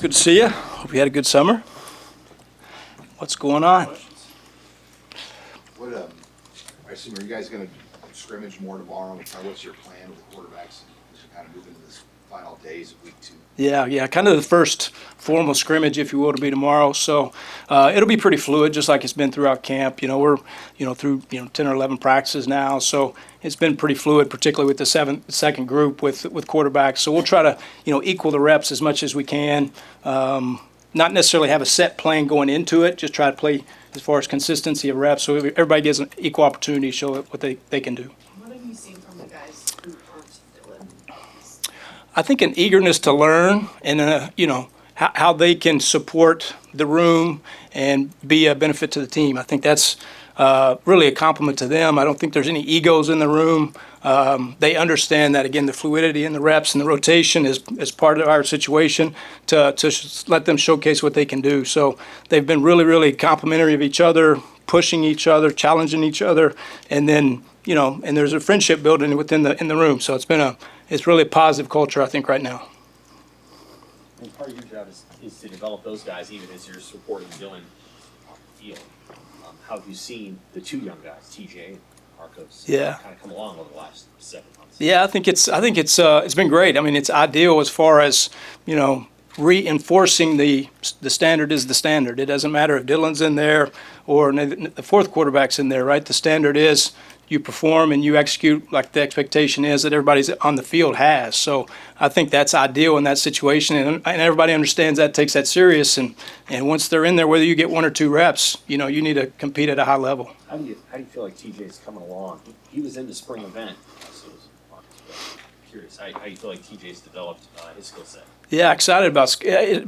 Good to see you. Hope you had a good summer. What's going on? What I assume, are you guys going to scrimmage more tomorrow? What's your plan with the quarterbacks as you kind of move into this final days of week 2? Yeah, kind of the first formal scrimmage, if you will, to be tomorrow. So it'll be pretty fluid, just like it's been throughout camp. We're through 10 or 11 practices now, so it's been pretty fluid, particularly with the second group with quarterbacks. So we'll try to equal the reps as much as we can. Not necessarily have a set plan going into it, just try to play as far as consistency of reps, so everybody gets an equal opportunity to show what they can do. What have you seen from the guys who aren't Dylan? I think an eagerness to learn and how they can support the room and be a benefit to the team. I think that's really a compliment to them. I don't think there's any egos in the room. They understand that, again, the fluidity and the reps and the rotation is part of our situation to let them showcase what they can do. So they've been really, really complimentary of each other, pushing each other, challenging each other, and then and there's a friendship building within the room. So it's really a positive culture, I think, right now. And part of your job is to develop those guys, even as you're supporting Dylan on the field. How have you seen the two young guys, TJ and Marcos, kind of come along over the last 7 months? Yeah, I think it's been great. I mean, it's ideal as far as reinforcing the standard is the standard. It doesn't matter if Dylan's in there or the fourth quarterback's in there, right? The standard is you perform and you execute like the expectation is that everybody's on the field has. So I think that's ideal in that situation, and everybody understands that, takes that serious, and once they're in there, whether you get 1 or 2 reps, you need to compete at a high level. How do you feel like TJ's coming along? He was in the spring event, so I'm curious how you feel like TJ's developed his skill set. Yeah, excited about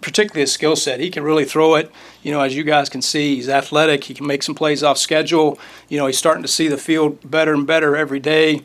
particularly his skill set. He can really throw it. As you guys can see, he's athletic. He can make some plays off schedule. He's starting to see the field better and better every day.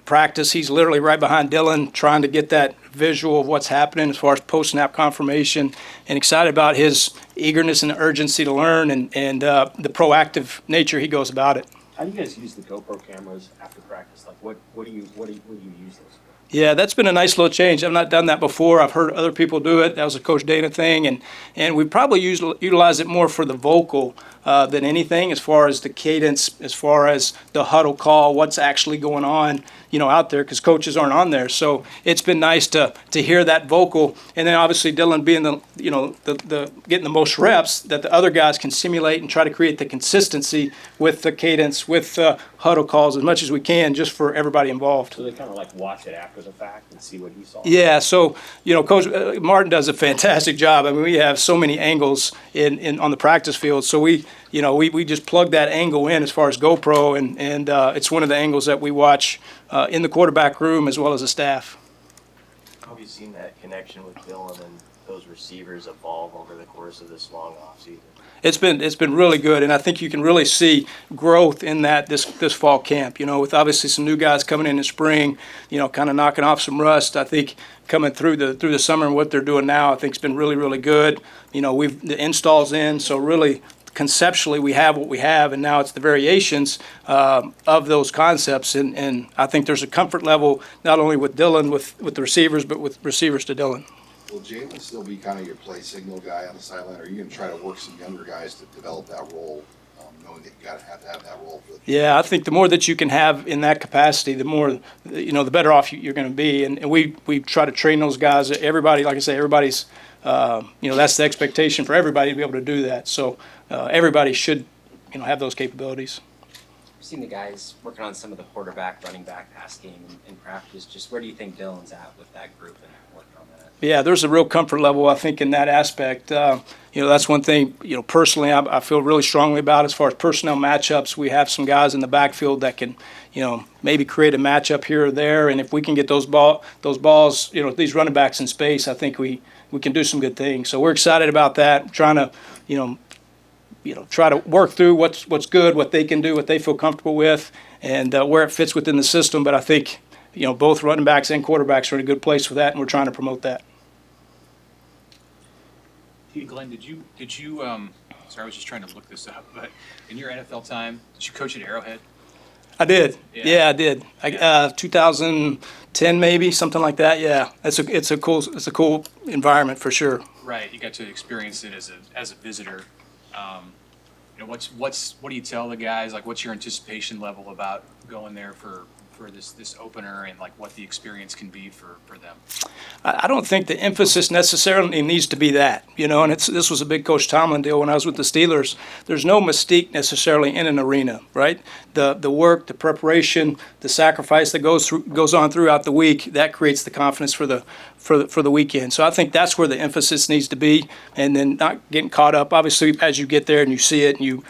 Practice, he's literally right behind Dylan trying to get that visual of what's happening as far as post-snap confirmation, and excited about his eagerness and urgency to learn and the proactive nature he goes about it. How do you guys use the GoPro cameras after practice? Like, what do you use those for? Yeah, that's been a nice little change. I've not done that before. I've heard other people do it. That was a Coach Dana thing, and we probably utilize it more for the vocal than anything, as far as the cadence, as far as the huddle call, what's actually going on, out there, because coaches aren't on there. So it's been nice to hear that vocal, and then obviously Dylan being the getting the most reps, that the other guys can simulate and try to create the consistency with the cadence, with the huddle calls as much as we can, just for everybody involved. So they kind of like watch it after the fact and see what he saw. Yeah, so Coach Martin does a fantastic job. I mean, we have so many angles in on the practice field, so we just plug that angle in as far as GoPro, and it's one of the angles that we watch in the quarterback room as well as the staff. How have you seen that connection with Dylan and those receivers evolve over the course of this long offseason? It's been really good, and I think you can really see growth in that this fall camp. With obviously some new guys coming in the spring, kind of knocking off some rust. I think coming through the summer and what they're doing now, I think it's been really, really good. We've the installs in, so really conceptually we have what we have, and now it's the variations of those concepts, and I think there's a comfort level not only with Dylan with the receivers, but with receivers to Dylan. Will Jalen still be kind of your play signal guy on the sideline, or are you going to try to work some younger guys to develop that role, knowing that you have to have that role for the future? Yeah, I think the more that you can have in that capacity, the more, the better off you're going to be. And we try to train those guys. Everybody, like I say, everybody's, that's the expectation for everybody to be able to do that. So everybody should, have those capabilities. We've seen the guys working on some of the quarterback, running back, pass game in practice. Just where do you think Dylan's at with that group and working on that? Yeah, there's a real comfort level, I think, in that aspect. That's one thing, personally I feel really strongly about as far as personnel matchups. We have some guys in the backfield that can, maybe create a matchup here or there. And if we can get those balls, these running backs in space, I think we can do some good things. So we're excited about that, trying to, try to work through what's good, what they can do, what they feel comfortable with, and where it fits within the system. But I think, both running backs and quarterbacks are in a good place with that, and we're trying to promote that. Hey, Glenn, did you sorry, I was just trying to look this up, but in your NFL time, did you coach at Arrowhead? I did. Yeah. I did. 2010 maybe, something like that. Yeah, it's a cool environment for sure. Right, you got to experience it as a visitor. You know, what do you tell the guys? Like, what's your anticipation level about going there for this opener, and like what the experience can be for them? I don't think the emphasis necessarily needs to be that, you know, and this was a big Coach Tomlin deal when I was with the Steelers. There's no mystique necessarily in an arena, right? The work, the preparation, the sacrifice that goes on throughout the week, that creates the confidence for the weekend. So I think that's where the emphasis needs to be, and then not getting caught up. Obviously, as you get there and you see it, and you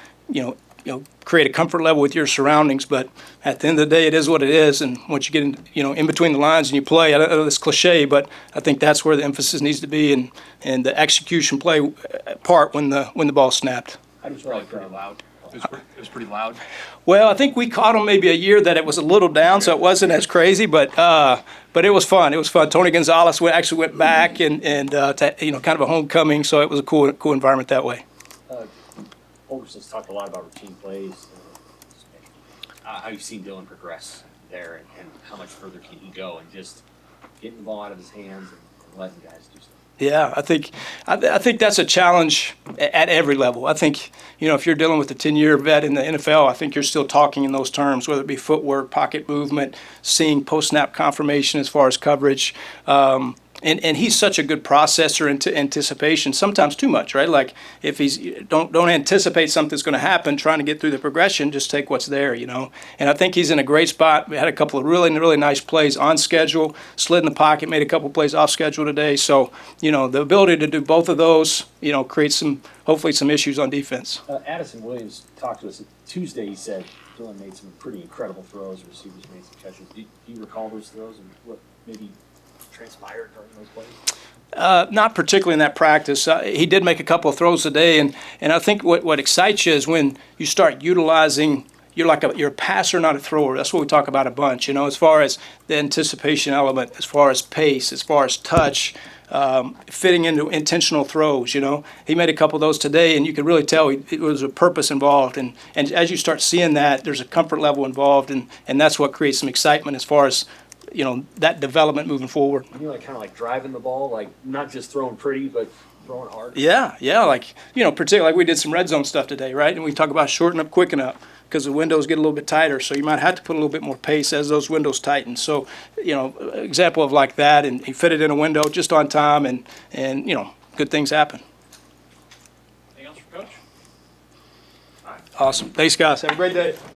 create a comfort level with your surroundings. But at the end of the day, it is what it is. And once you get in between the lines and you play, I know it's cliche, but I think that's where the emphasis needs to be, and the execution play part when the ball snapped. I just Probably like pretty loud. It was pretty loud. Well, I think we caught them maybe a year that it was a little down, so it wasn't as crazy, but it was fun. It was fun. Tony Gonzalez actually went back and kind of a homecoming, so it was a cool environment that way. Holgerson's talked a lot about routine plays. How you've seen Dylan progress there, and how much further can he go, and just getting the ball out of his hands and letting guys do stuff. Yeah, I think that's a challenge at every level. I think, if you're dealing with a 10-year vet in the NFL, I think you're still talking in those terms, whether it be footwork, pocket movement, seeing post-snap confirmation as far as coverage. And he's such a good processor into anticipation, sometimes too much, right? Like if don't anticipate something's going to happen, trying to get through the progression, just take what's there, And I think he's in a great spot. We had a couple of really, really nice plays on schedule, slid in the pocket, made a couple plays off schedule today. So, the ability to do both of those, creates hopefully some issues on defense. Addison Williams talked to us Tuesday. He said Dylan made some pretty incredible throws. Receivers made some catches. Do you recall those throws and what maybe transpired during those plays? Not particularly in that practice. He did make a couple of throws today, and I think what excites you is when you start utilizing. You're a passer, not a thrower. That's what we talk about a bunch. As far as the anticipation element, as far as pace, as far as touch, fitting into intentional throws. He made a couple of those today, and you could really tell it was a purpose involved. And as you start seeing that, there's a comfort level involved, and that's what creates some excitement as far as that development moving forward. Kind of like driving the ball, like not just throwing pretty, but throwing hard. Yeah, particularly like we did some red zone stuff today, right? And we talk about shorten up, quicken up, because the windows get a little bit tighter, so you might have to put a little bit more pace as those windows tighten. So, example of like that, and he fit it in a window just on time, and good things happen. Anything else for Coach? Awesome. Thanks, guys. Have a great day.